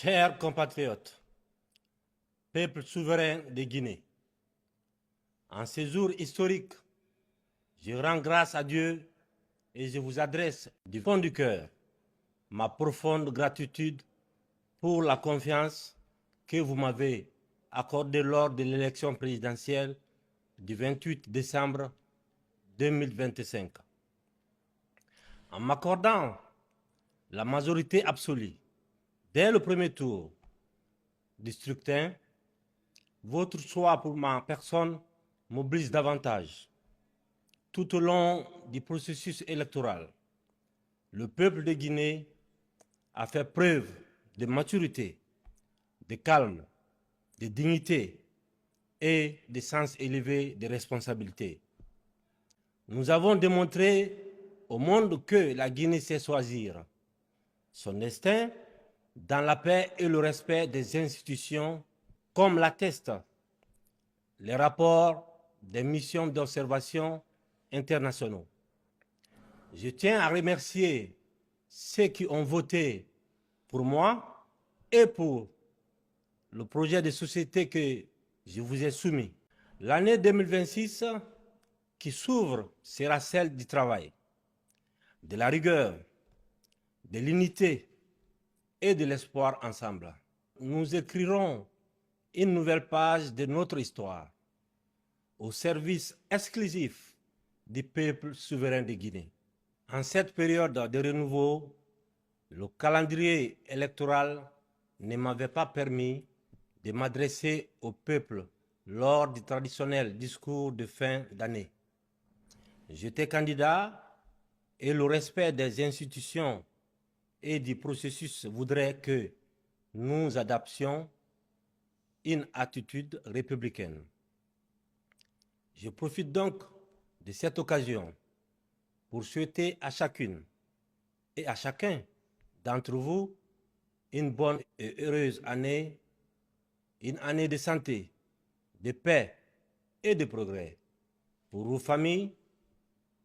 Chers compatriotes, peuple souverain de Guinée, en ces jours historiques, je rends grâce à Dieu et je vous adresse du fond du cœur ma profonde gratitude pour la confiance que vous m'avez accordée lors de l'élection présidentielle du 28 décembre 2025. En m'accordant la majorité absolue dès le premier tour du scrutin, votre choix pour ma personne mobilise davantage. Tout au long du processus électoral, le peuple de Guinée a fait preuve de maturité, de calme, de dignité et de sens élevé de responsabilité. Nous avons démontré au monde que la Guinée sait choisir son destin dans la paix et le respect des institutions, comme l'attestent les rapports des missions d'observation internationaux. Je tiens à remercier ceux qui ont voté pour moi et pour le projet de société que je vous ai soumis. L'année 2026 qui s'ouvre sera celle du travail, de la rigueur, de l'unité et de l'espoir ensemble. Nous écrirons une nouvelle page de notre histoire au service exclusif du peuple souverain de Guinée. En cette période de renouveau, le calendrier électoral ne m'avait pas permis de m'adresser au peuple lors du traditionnel discours de fin d'année. J'étais candidat et le respect des institutions et du processus voudrait que nous adaptions une attitude républicaine. Je profite donc de cette occasion pour souhaiter à chacune et à chacun d'entre vous une bonne et heureuse année, une année de santé, de paix et de progrès pour vos familles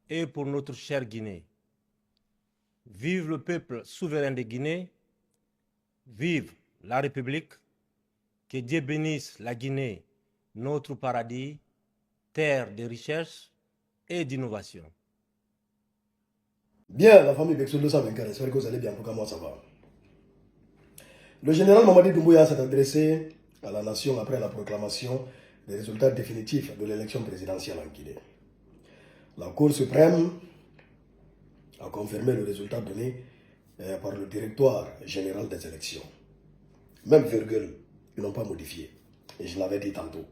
et pour notre chère Guinée. Vive le peuple souverain de Guinée, vive la République, que Dieu bénisse la Guinée, notre paradis, terre de richesse et d'innovation. Bien, la famille Bexolo Samenkar, j'espère que vous allez bien, pour moi ça va. Le général Mamadi Doumbouya s'est adressé à la nation après la proclamation des résultats définitifs de l'élection présidentielle en Guinée. La Cour suprême a confirmé le résultat donné par le directoire général des élections. Même virgule, ils n'ont pas modifié. Et je l'avais dit tantôt.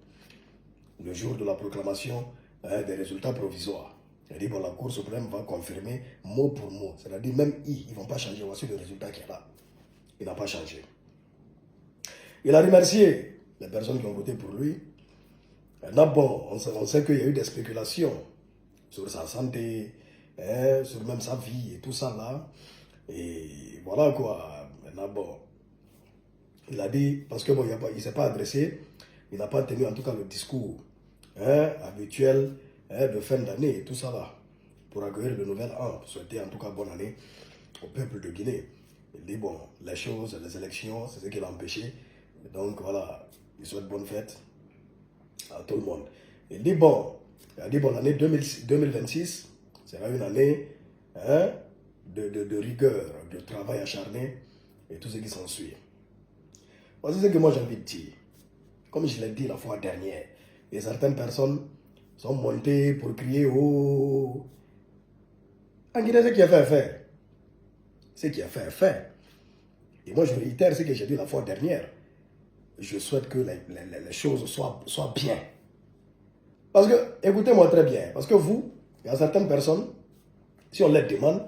Le jour de la proclamation des résultats provisoires, il dit bon, la Cour suprême va confirmer mot pour mot. C'est-à-dire même ils ne vont pas changer. Voici le résultat qui est là. Il n'a pas changé. Il a remercié les personnes qui ont voté pour lui. Maintenant, bon, on sait qu'il y a eu des spéculations sur sa santé, sur même sa vie et tout ça là. Et voilà quoi. Maintenant, bon, il a dit, parce que bon, il ne s'est pas adressé, il n'a pas tenu en tout cas le discours habituel de fin d'année et tout ça là, pour accueillir le nouvel an, pour souhaiter en tout cas bonne année au peuple de Guinée. Il dit bon, les choses, les élections, c'est ce qui l'a empêché. Donc voilà, il souhaite bonne fête à tout le monde. Il dit bon, l'année 2026 sera une année de rigueur, de travail acharné et tout ce qui s'ensuit. Voici ce que moi j'ai envie de dire. Comme je l'ai dit la fois dernière, et certaines personnes sont montées pour crier oh. En Guinée, ce qui a fait est fait. Ce qui a fait est fait. Et moi je réitère ce que j'ai dit la fois dernière. Je souhaite que les choses soient bien. Parce que, écoutez-moi très bien, parce que vous, il y a certaines personnes, si on les demande,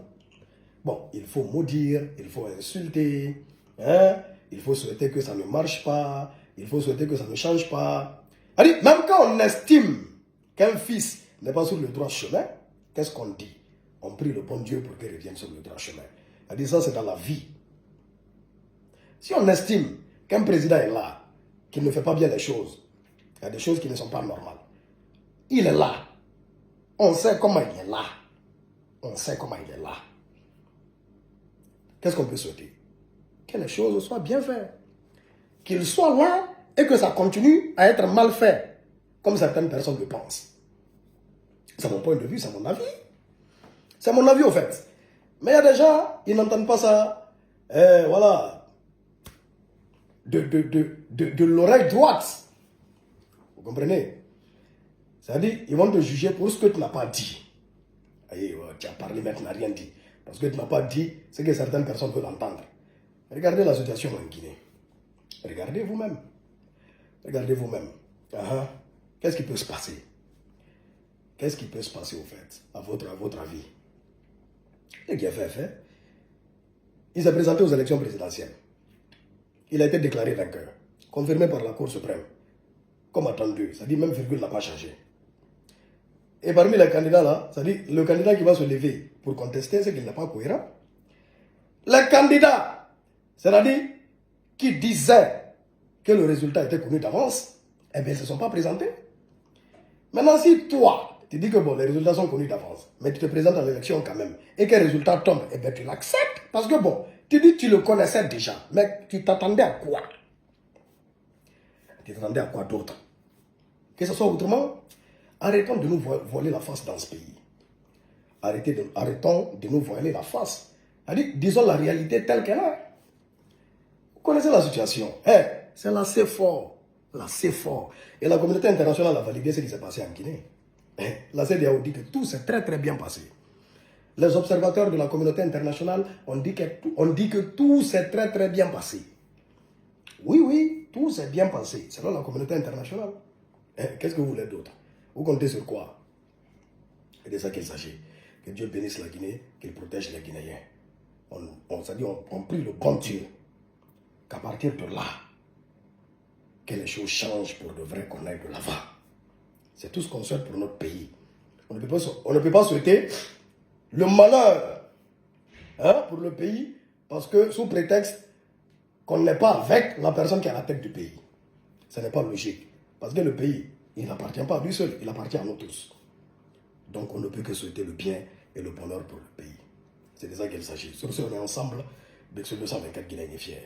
bon, il faut maudire, il faut insulter, il faut souhaiter que ça ne marche pas, il faut souhaiter que ça ne change pas. Même quand on estime qu'un fils n'est pas sur le droit chemin, qu'est-ce qu'on dit? On prie le bon Dieu pour qu'il revienne sur le droit chemin. Ça, c'est dans la vie. Si on estime qu'un président est là, qu'il ne fait pas bien les choses, il y a des choses qui ne sont pas normales. Il est là. On sait comment il est là. On sait comment il est là. Qu'est-ce qu'on peut souhaiter? Que les choses soient bien faites. qu'il soit là et que ça continue à être mal fait, comme certaines personnes le pensent. C'est mon point de vue, c'est mon avis. C'est mon avis au fait. Mais il y a des gens, ils n'entendent pas ça, voilà, de l'oreille droite. Vous comprenez? C'est-à-dire, ils vont te juger pour ce que tu n'as pas dit. Aïe, tu as parlé mais tu n'as rien dit. Parce que tu n'as pas dit ce que certaines personnes veulent entendre. Regardez la situation en Guinée. Regardez vous-même. Regardez vous-même. Qu'est-ce qui peut se passer? Qu'est-ce qui peut se passer au fait, à votre avis? Et qui a fait? Il s'est présenté aux élections présidentielles. Il a été déclaré vainqueur, confirmé par la Cour suprême. Comme attendu, ça dit même virgule n'a pas changé. Et parmi les candidats là, ça dit le candidat qui va se lever pour contester, c'est qu'il n'est pas cohérent. Les candidats, c'est-à-dire qui disaient que le résultat était connu d'avance, eh bien ils ne se sont pas présentés. Maintenant, si toi, tu dis que bon, les résultats sont connus d'avance, mais tu te présentes à l'élection quand même, et que le résultat tombe, eh bien tu l'acceptes. Parce que bon, tu dis que tu le connaissais déjà, mais tu t'attendais à quoi? Tu t'attendais à quoi d'autre? Que ce soit autrement, arrêtons de nous voiler la face dans ce pays. Arrêtons de nous voiler la face. Disons la réalité telle qu'elle est. Vous connaissez la situation. C'est là, c'est fort. Là, c'est fort. Et la communauté internationale a validé ce qui s'est passé en Guinée. La CEDEAO dit que tout s'est très très bien passé. Les observateurs de la communauté internationale ont dit que tout s'est très très bien passé. Oui, tout s'est bien passé, selon la communauté internationale. Qu'est-ce que vous voulez d'autre? Vous comptez sur quoi? C'est de ça qu'il s'agit. Que Dieu bénisse la Guinée, qu'il protège les Guinéens. On prie le bon Dieu qu'à partir de là, que les choses changent pour de vrai, qu'on aille de l'avant. C'est tout ce qu'on souhaite pour notre pays. On ne peut pas souhaiter le malheur pour le pays parce que sous prétexte qu'on n'est pas avec la personne qui est à la tête du pays. Ce n'est pas logique. Parce que le pays, il n'appartient pas à lui seul, il appartient à nous tous. Donc on ne peut que souhaiter le bien et le bonheur pour le pays. C'est de ça qu'il s'agit. Sur ce, on est ensemble. Dès que ce 224 Guinéens est fier.